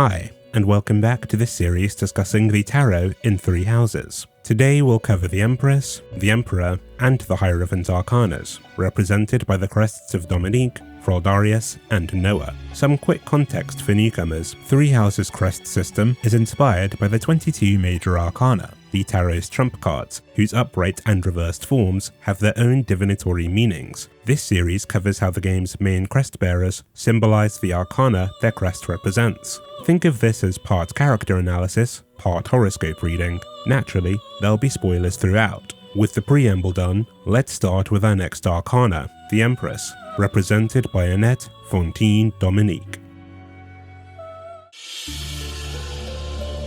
Hi, and welcome back to this series discussing the tarot in 3 houses. Today we'll cover the Empress, the Emperor, and the Hierophant Arcanas, represented by the crests of Dominic, Fraldarius, and Noah. Some quick context for newcomers: 3 houses crest system is inspired by the 22 Major Arcana, the tarot's trump cards, whose upright and reversed forms have their own divinatory meanings. This series covers how the game's main Crest-Bearers symbolize the arcana their crest represents. Think of this as part character analysis, part horoscope reading. Naturally, there'll be spoilers throughout. With the preamble done, let's start with our next arcana, the Empress, represented by Annette Fontaine Dominic.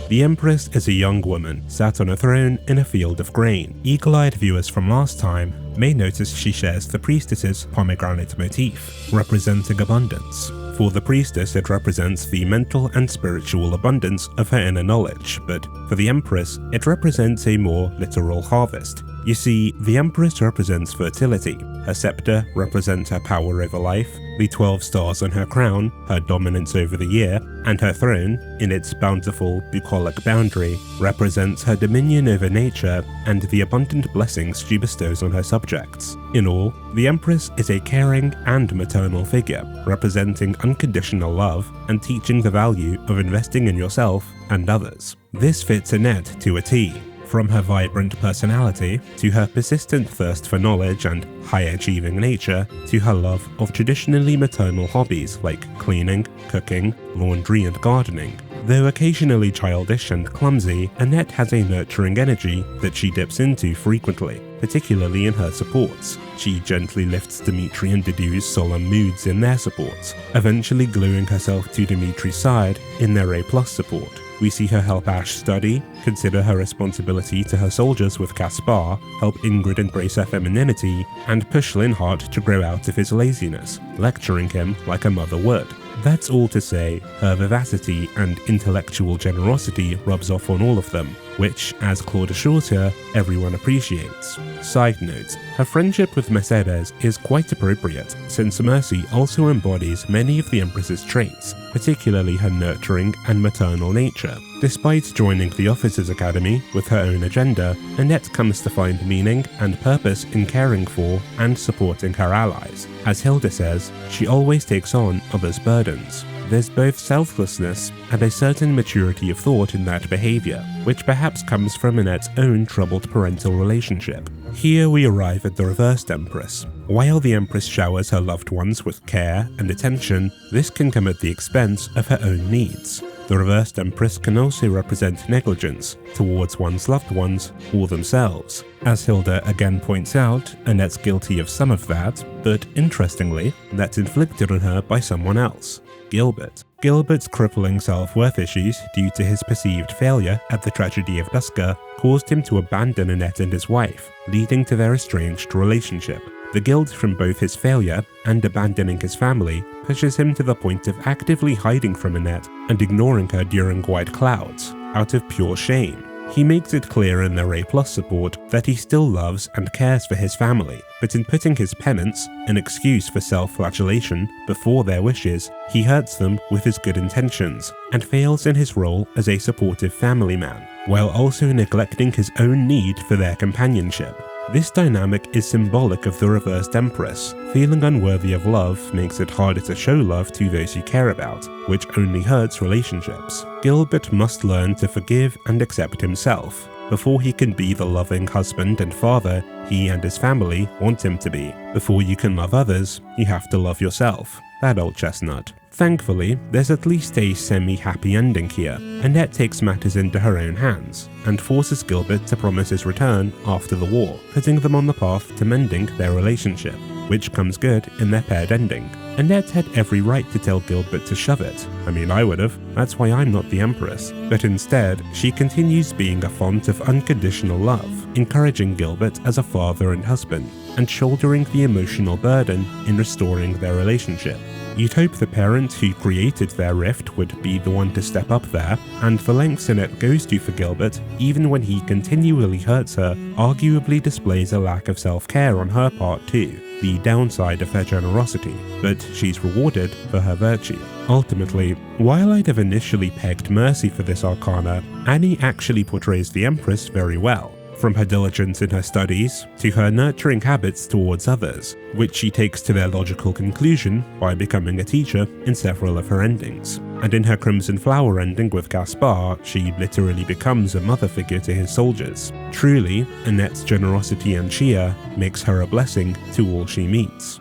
The Empress is a young woman, sat on a throne in a field of grain. Eagle-eyed viewers from last time may notice she shares the priestess's pomegranate motif, representing abundance. For the priestess, it represents the mental and spiritual abundance of her inner knowledge, but for the Empress, it represents a more literal harvest. You see, the Empress represents fertility, her scepter represents her power over life, the 12 stars on her crown, her dominance over the year, and her throne, in its bountiful, bucolic boundary, represents her dominion over nature and the abundant blessings she bestows on her subjects. In all, the Empress is a caring and maternal figure, representing unconditional love and teaching the value of investing in yourself and others. This fits Annette to a T. From her vibrant personality, to her persistent thirst for knowledge and high-achieving nature, to her love of traditionally maternal hobbies like cleaning, cooking, laundry and gardening. Though occasionally childish and clumsy, Annette has a nurturing energy that she dips into frequently, particularly in her supports. She gently lifts Dimitri and Didu's solemn moods in their supports, eventually gluing herself to Dimitri's side in their A+ support. We see her help Ash study, consider her responsibility to her soldiers with Caspar, help Ingrid embrace her femininity, and push Linhart to grow out of his laziness, lecturing him like a mother would. That's all to say, her vivacity and intellectual generosity rubs off on all of them, which, as Claude assures her, everyone appreciates. Side note, her friendship with Mercedes is quite appropriate, since Mercy also embodies many of the Empress's traits, particularly her nurturing and maternal nature. Despite joining the Officers' Academy with her own agenda, Annette comes to find meaning and purpose in caring for and supporting her allies. As Hilda says, she always takes on others' burdens. There's both selflessness and a certain maturity of thought in that behavior, which perhaps comes from Annette's own troubled parental relationship. Here we arrive at the reversed Empress. While the Empress showers her loved ones with care and attention, this can come at the expense of her own needs. The reversed Empress can also represent negligence towards one's loved ones or themselves. As Hilda again points out, Annette's guilty of some of that, but interestingly, that's inflicted on her by someone else. Gilbert. Gilbert's crippling self-worth issues due to his perceived failure at the tragedy of Duska caused him to abandon Annette and his wife, leading to their estranged relationship. The guilt from both his failure and abandoning his family pushes him to the point of actively hiding from Annette and ignoring her during White Clouds, out of pure shame. He makes it clear in their A+ support that he still loves and cares for his family, but in putting his penance, an excuse for self-flagellation, before their wishes, he hurts them with his good intentions, and fails in his role as a supportive family man, while also neglecting his own need for their companionship. This dynamic is symbolic of the reversed Empress. Feeling unworthy of love makes it harder to show love to those you care about, which only hurts relationships. Gilbert must learn to forgive and accept himself, before he can be the loving husband and father he and his family want him to be. Before you can love others, you have to love yourself. That old chestnut. Thankfully, there's at least a semi-happy ending here. Annette takes matters into her own hands, and forces Gilbert to promise his return after the war, putting them on the path to mending their relationship, which comes good in their paired ending. Annette had every right to tell Gilbert to shove it. I mean, I would've, that's why I'm not the Empress. But instead, she continues being a font of unconditional love, encouraging Gilbert as a father and husband, and shouldering the emotional burden in restoring their relationship. You'd hope the parent who created their rift would be the one to step up there, and the lengths Annette goes to for Gilbert, even when he continually hurts her, arguably displays a lack of self-care on her part too. the downside of her generosity, but she's rewarded for her virtue. Ultimately, while I'd have initially pegged Mercy for this arcana, Annie actually portrays the Empress very well, from her diligence in her studies to her nurturing habits towards others, which she takes to their logical conclusion by becoming a teacher in several of her endings. And in her Crimson Flower ending with Gaspar, she literally becomes a mother figure to his soldiers. Truly, Annette's generosity and cheer makes her a blessing to all she meets.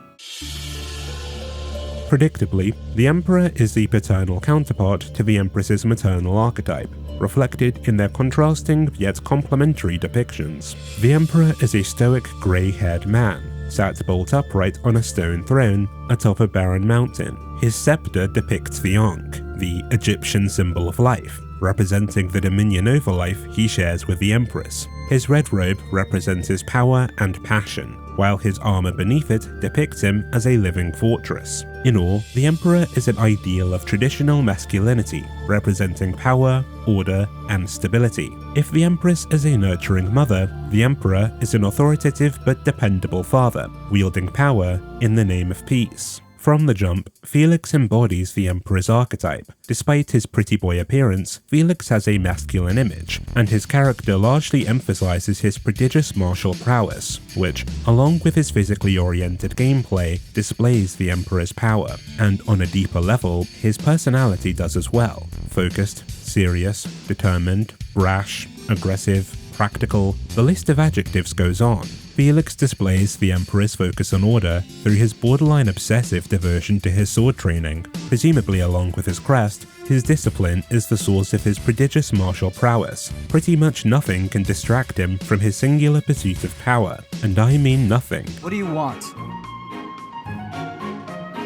Predictably, the Emperor is the paternal counterpart to the Empress's maternal archetype, reflected in their contrasting yet complementary depictions. The Emperor is a stoic grey-haired man, sat bolt upright on a stone throne atop a barren mountain. His scepter depicts the Ankh, the Egyptian symbol of life, representing the dominion over life he shares with the Empress. His red robe represents his power and passion, while his armor beneath it depicts him as a living fortress. In all, the Emperor is an ideal of traditional masculinity, representing power, order, and stability. If the Empress is a nurturing mother, the Emperor is an authoritative but dependable father, wielding power in the name of peace. From the jump, Felix embodies the Emperor's archetype. Despite his pretty boy appearance, Felix has a masculine image, and his character largely emphasizes his prodigious martial prowess, which, along with his physically oriented gameplay, displays the Emperor's power. And on a deeper level, his personality does as well. Focused, serious, determined, brash, aggressive, practical, the list of adjectives goes on. Felix displays the Emperor's focus on order through his borderline obsessive devotion to his sword training. Presumably along with his crest, his discipline is the source of his prodigious martial prowess. Pretty much nothing can distract him from his singular pursuit of power, and I mean nothing. What do you want?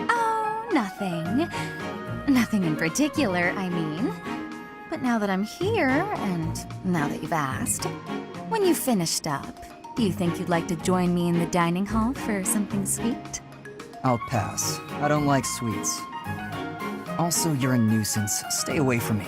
Oh, nothing. Nothing in particular, I mean. But now that I'm here, and now that you've asked, when you've finished up, do you think you'd like to join me in the dining hall for something sweet? I'll pass. I don't like sweets. Also, you're a nuisance. Stay away from me.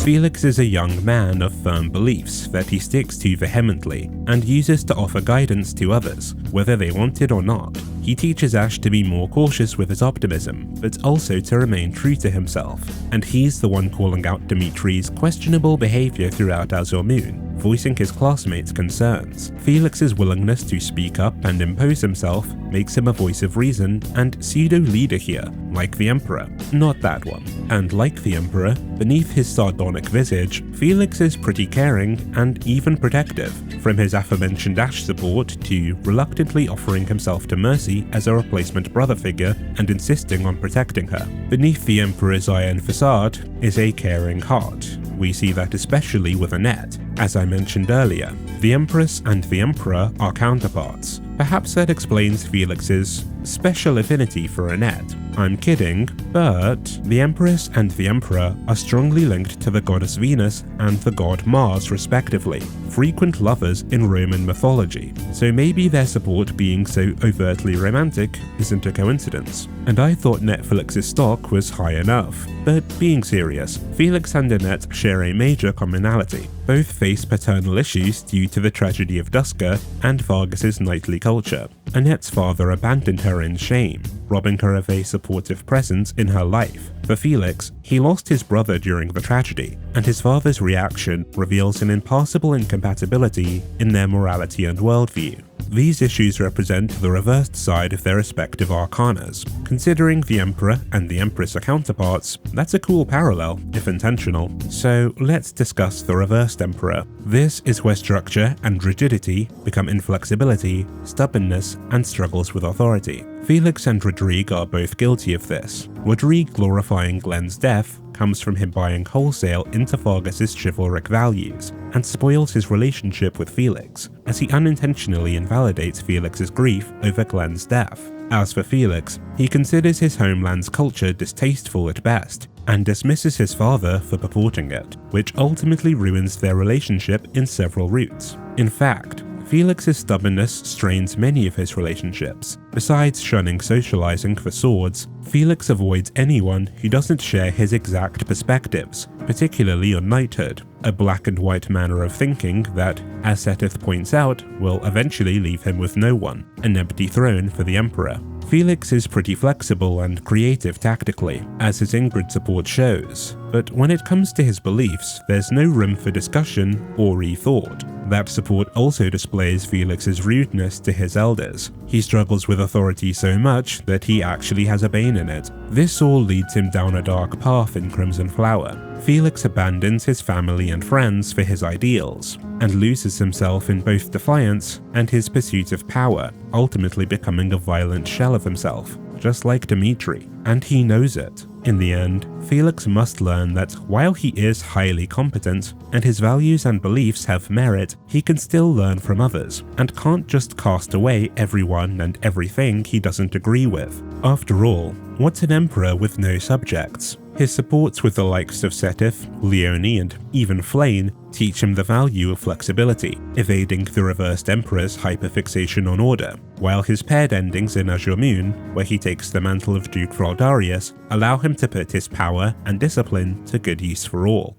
Felix is a young man of firm beliefs that he sticks to vehemently and uses to offer guidance to others, whether they want it or not. He teaches Ash to be more cautious with his optimism, but also to remain true to himself, and he's the one calling out Dimitri's questionable behavior throughout Azure Moon, voicing his classmates' concerns. Felix's willingness to speak up and impose himself makes him a voice of reason and pseudo-leader here, like the Emperor, not that one. And like the Emperor, beneath his sardonic visage, Felix is pretty caring and even protective, from his aforementioned Ash support to reluctantly offering himself to Mercy as a replacement brother figure and insisting on protecting her. Beneath the Emperor's iron facade is a caring heart. We see that especially with Annette. As I mentioned earlier, the Empress and the Emperor are counterparts. Perhaps that explains Felix's special affinity for Annette. I'm kidding, but the Empress and the Emperor are strongly linked to the goddess Venus and the god Mars respectively, frequent lovers in Roman mythology, so maybe their support being so overtly romantic isn't a coincidence. And I thought Netflix's stock was high enough. But being serious, Felix and Annette share a major commonality. Both face paternal issues due to the tragedy of Dusker and Vargas's knightly culture. Annette's father abandoned her in shame, robbing her of a supportive presence in her life. For Felix, he lost his brother during the tragedy, and his father's reaction reveals an impassable incompatibility in their morality and worldview. These issues represent the reversed side of their respective arcanas. Considering the Emperor and the Empress are counterparts, that's a cool parallel, if intentional. So let's discuss the reversed Emperor. This is where structure and rigidity become inflexibility, stubbornness, and struggles with authority. Felix and Rodrigue are both guilty of this. Rodrigue glorifying Glenn's death comes from him buying wholesale into Vargas's chivalric values, and spoils his relationship with Felix, as he unintentionally invalidates Felix's grief over Glenn's death. As for Felix, he considers his homeland's culture distasteful at best, and dismisses his father for purporting it, which ultimately ruins their relationship in several routes. In fact, Felix's stubbornness strains many of his relationships. Besides shunning socializing for swords, Felix avoids anyone who doesn't share his exact perspectives, particularly on knighthood. a black and white manner of thinking that, as Seteth points out, will eventually leave him with no one, an empty throne for the Emperor. Felix is pretty flexible and creative tactically, as his Ingrid support shows, but when it comes to his beliefs, there's no room for discussion or rethought. That support also displays Felix's rudeness to his elders. He struggles with authority so much that he actually has a bane in it. This all leads him down a dark path in Crimson Flower. Felix abandons his family and friends for his ideals, and loses himself in both defiance and his pursuit of power, ultimately becoming a violent shell of himself, just like Dimitri, and he knows it. In the end, Felix must learn that while he is highly competent and his values and beliefs have merit, he can still learn from others and can't just cast away everyone and everything he doesn't agree with. After all, what's an emperor with no subjects? His supports with the likes of Seteth, Leone, and even Flayn teach him the value of flexibility, evading the reversed Emperor's hyperfixation on order, while his paired endings in Azure Moon, where he takes the mantle of Duke Fraldarius, allow him to put his power and discipline to good use for all.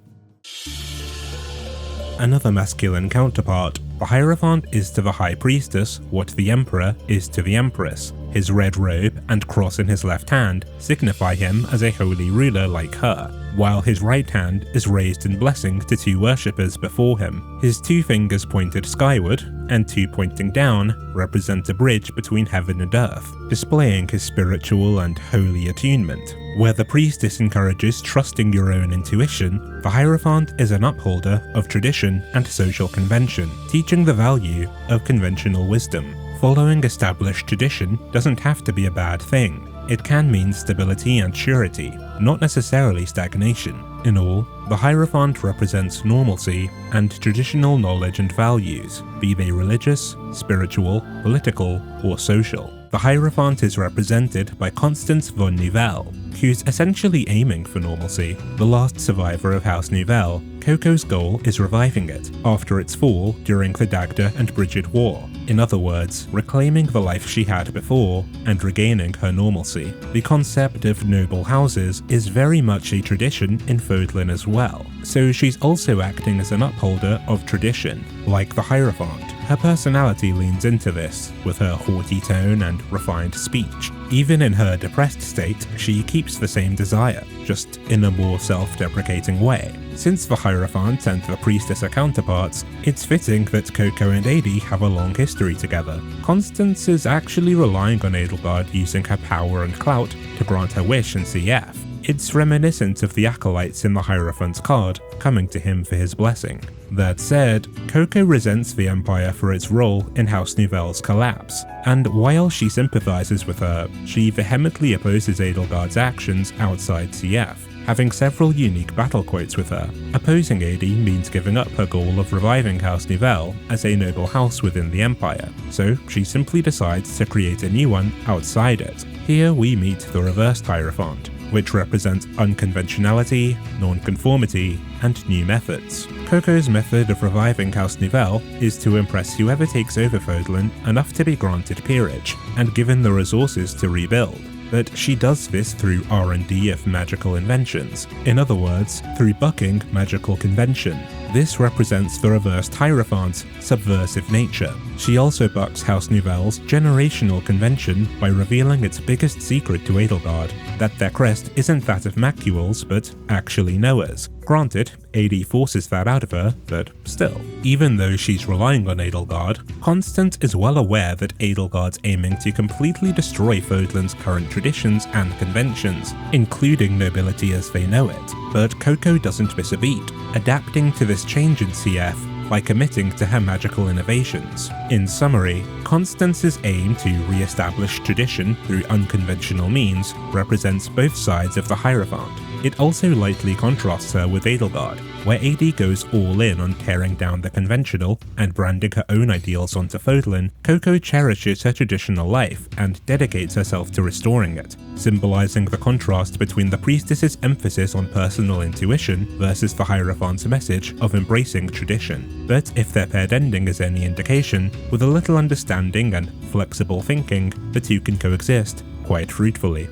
Another masculine counterpart, the Hierophant is to the High Priestess what the Emperor is to the Empress. His red robe and cross in his left hand signify him as a holy ruler like her, while his right hand is raised in blessing to two worshippers before him. His two fingers pointed skyward, and two pointing down, represent a bridge between heaven and earth, displaying his spiritual and holy attunement. Where the priestess encourages trusting your own intuition, the Hierophant is an upholder of tradition and social convention, teaching the value of conventional wisdom. Following established tradition doesn't have to be a bad thing. It can mean stability and surety, not necessarily stagnation. In all, the Hierophant represents normalcy and traditional knowledge and values, be they religious, spiritual, political, or social. The Hierophant is represented by Constance von Nouvelle, who's essentially aiming for normalcy. The last survivor of House Nouvelle, Coco's goal is reviving it after its fall during the Dagda and Bridget War. In other words, reclaiming the life she had before and regaining her normalcy. The concept of noble houses is very much a tradition in Fodlan as well, so she's also acting as an upholder of tradition, like the Hierophant. Her personality leans into this, with her haughty tone and refined speech. Even in her depressed state, she keeps the same desire, just in a more self-deprecating way. Since the Hierophant and the Priestess are counterparts, it's fitting that Coco and Adi have a long history together. Constance is actually relying on Edelgard using her power and clout to grant her wish in CF. It's reminiscent of the acolytes in the Hierophant's card, coming to him for his blessing. That said, Coco resents the Empire for its role in House Nouvelle's collapse, and while she sympathizes with her, she vehemently opposes Edelgard's actions outside CF, having several unique battle quotes with her. Opposing Adi means giving up her goal of reviving House Nouvelle as a noble house within the Empire, so she simply decides to create a new one outside it. Here we meet the reversed Hierophant, which represents unconventionality, non-conformity, and new methods. Coco's method of reviving House Nouvelle is to impress whoever takes over Fodlan enough to be granted peerage, and given the resources to rebuild. But she does this through R&D of magical inventions, in other words, through bucking magical convention. This represents the reversed Hierophant's subversive nature. She also bucks House Nouvelle's generational convention by revealing its biggest secret to Edelgard, that their crest isn't that of Macules, but actually Noah's. Granted, AD forces that out of her, but still. Even though she's relying on Edelgard, Constance is well aware that Edelgard's aiming to completely destroy Fodlan's current traditions and conventions, including nobility as they know it. But Coco doesn't miss a beat, adapting to this change in CF by committing to her magical innovations. In summary, Constance's aim to re-establish tradition through unconventional means represents both sides of the Hierophant. It also lightly contrasts her with Edelgard, where AD goes all in on tearing down the conventional and branding her own ideals onto Fodlan. Coco cherishes her traditional life and dedicates herself to restoring it, symbolizing the contrast between the priestess's emphasis on personal intuition versus the Hierophant's message of embracing tradition. But if their paired ending is any indication, with a little understanding and flexible thinking, the two can coexist quite fruitfully.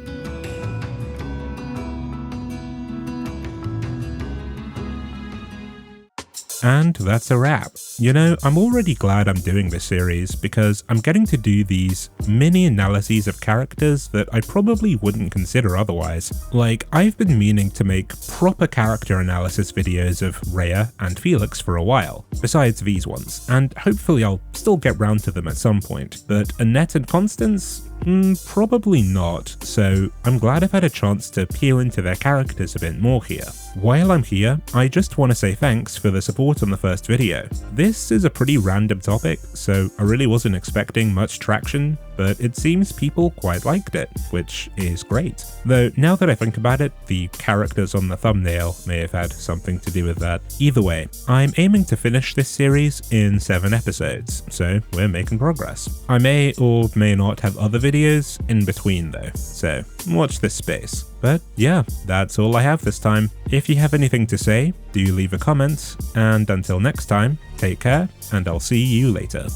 And that's a wrap. You know, I'm already glad I'm doing this series because I'm getting to do these mini analyses of characters that I probably wouldn't consider otherwise. Like, I've been meaning to make proper character analysis videos of Rhea and Felix for a while, besides these ones, and hopefully I'll still get round to them at some point, but Annette and Constance? Probably not, so I'm glad I've had a chance to peel into their characters a bit more here. While I'm here, I just want to say thanks for the support on the first video. This is a pretty random topic, so I really wasn't expecting much traction, but it seems people quite liked it, which is great. Though now that I think about it, the characters on the thumbnail may have had something to do with that. Either way, I'm aiming to finish this series in 7 episodes, so we're making progress. I may or may not have other videos in between though, so watch this space. But yeah, that's all I have this time. If you have anything to say, do leave a comment, and until next time, take care, and I'll see you later.